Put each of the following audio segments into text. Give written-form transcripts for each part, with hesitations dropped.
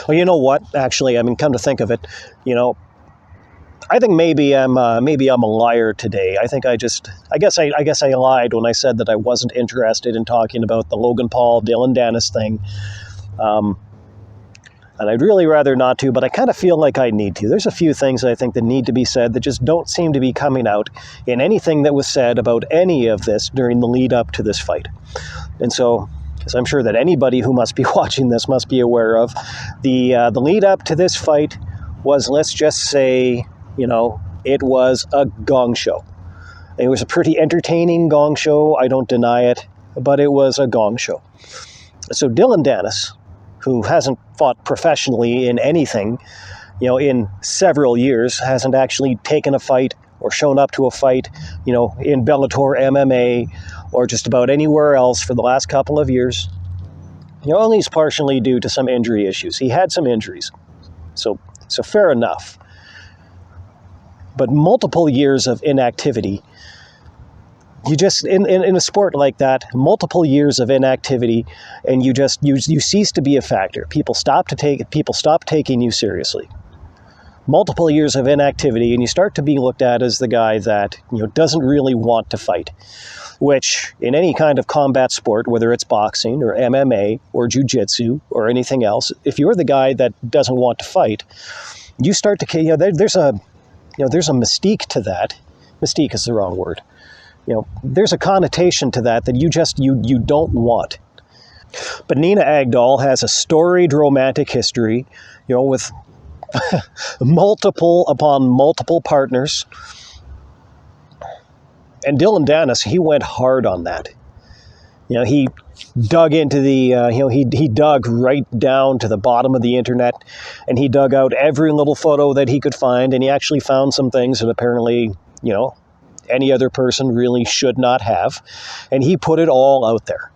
Well, you know what? Actually, I mean, come to think of it, you know, I think maybe I'm a liar today. I guess I lied when I said that I wasn't interested in talking about the Logan Paul Dillon Danis thing. Um, and I'd really rather not to, but I kind of feel like I need to. There's a few things I think that need to be said that just don't seem to be coming out in anything that was said about any of this during the lead up to this fight. And so, as I'm sure that anybody who must be watching this must be aware of, the lead up to this fight was, let's just say, you know, it was a gong show. It was a pretty entertaining gong show. I don't deny it, but it was a gong show. So Dillon Danis, who hasn't fought professionally in anything, you know, in several years, hasn't actually taken a fight or shown up to a fight, you know, in Bellator MMA or just about anywhere else for the last couple of years, you know, at least partially due to some injury issues. He had some injuries, so fair enough. But multiple years of inactivity, you just, in a sport like that, multiple years of inactivity, and you cease to be a factor. People stop taking you seriously. Multiple years of inactivity, and you start to be looked at as the guy that, you know, doesn't really want to fight. Which, in any kind of combat sport, whether it's boxing or MMA or jiu-jitsu or anything else, if you're the guy that doesn't want to fight, you start to, you know, there's a mystique to that. Mystique is the wrong word. You know, there's a connotation to that you don't want. But Nina Agdal has a storied romantic history, you know, with multiple upon multiple partners. And Dillon Danis, he went hard on that. You know, he dug into he dug right down to the bottom of the internet, and he dug out every little photo that he could find, and he actually found some things that apparently, you know, any other person really should not have. And he put it all out there.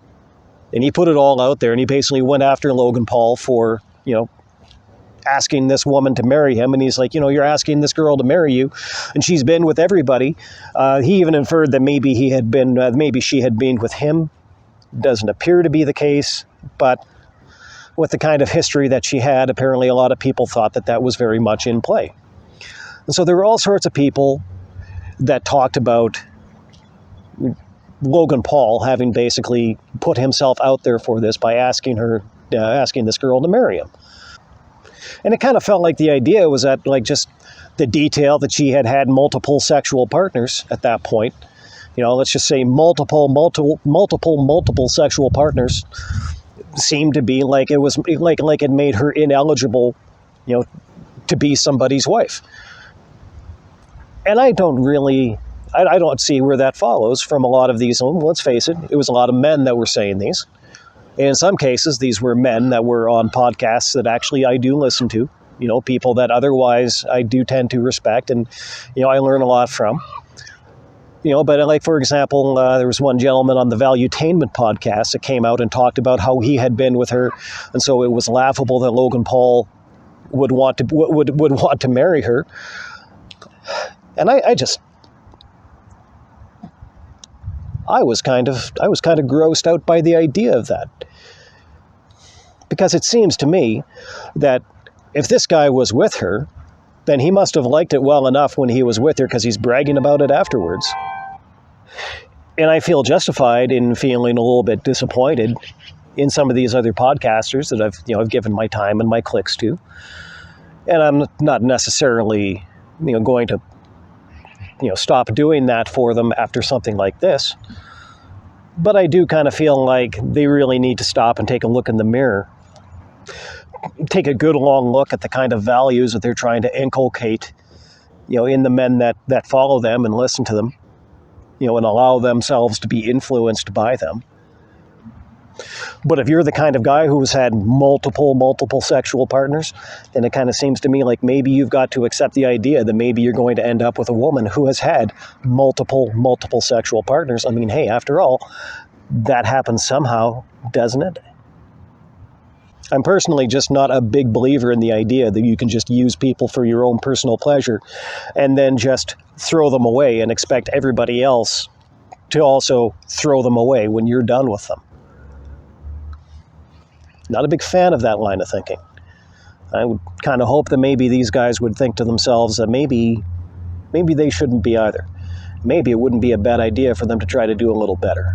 And he basically went after Logan Paul for, you know, asking this woman to marry him. And he's like, you know, you're asking this girl to marry you, and she's been with everybody. He even inferred that maybe she had been with him. Doesn't appear to be the case, but with the kind of history that she had, apparently a lot of people thought that was very much in play. And so there were all sorts of people that talked about Logan Paul having basically put himself out there for this by asking this girl to marry him. And it kind of felt like the idea was that, like, just the detail that she had multiple sexual partners at that point. You know, let's just say multiple sexual partners seemed to be like it was like it made her ineligible, you know, to be somebody's wife. And I don't see where that follows from a lot of these. Let's face it, it was a lot of men that were saying these. And in some cases, these were men that were on podcasts that actually I do listen to, you know, people that otherwise I do tend to respect and, you know, I learn a lot from. You know, but like, for example, there was one gentleman on the Valuetainment podcast that came out and talked about how he had been with her, and so it was laughable that Logan Paul would want to marry her. And I was kind of grossed out by the idea of that, because it seems to me that if this guy was with her, then he must have liked it well enough when he was with her, because he's bragging about it afterwards. And I feel justified in feeling a little bit disappointed in some of these other podcasters that I've given my time and my clicks to. And I'm not necessarily, you know, going to, you know, stop doing that for them after something like this. But I do kind of feel like they really need to stop and take a look in the mirror. Take a good long look at the kind of values that they're trying to inculcate, you know, in the men that follow them and listen to them, you know, and allow themselves to be influenced by them. But if you're the kind of guy who's had multiple sexual partners, then it kind of seems to me like maybe you've got to accept the idea that maybe you're going to end up with a woman who has had multiple sexual partners. I mean, hey, after all, that happens somehow, doesn't it? I'm personally just not a big believer in the idea that you can just use people for your own personal pleasure and then just throw them away and expect everybody else to also throw them away when you're done with them. Not a big fan of that line of thinking. I would kind of hope that maybe these guys would think to themselves that maybe they shouldn't be either. Maybe it wouldn't be a bad idea for them to try to do a little better.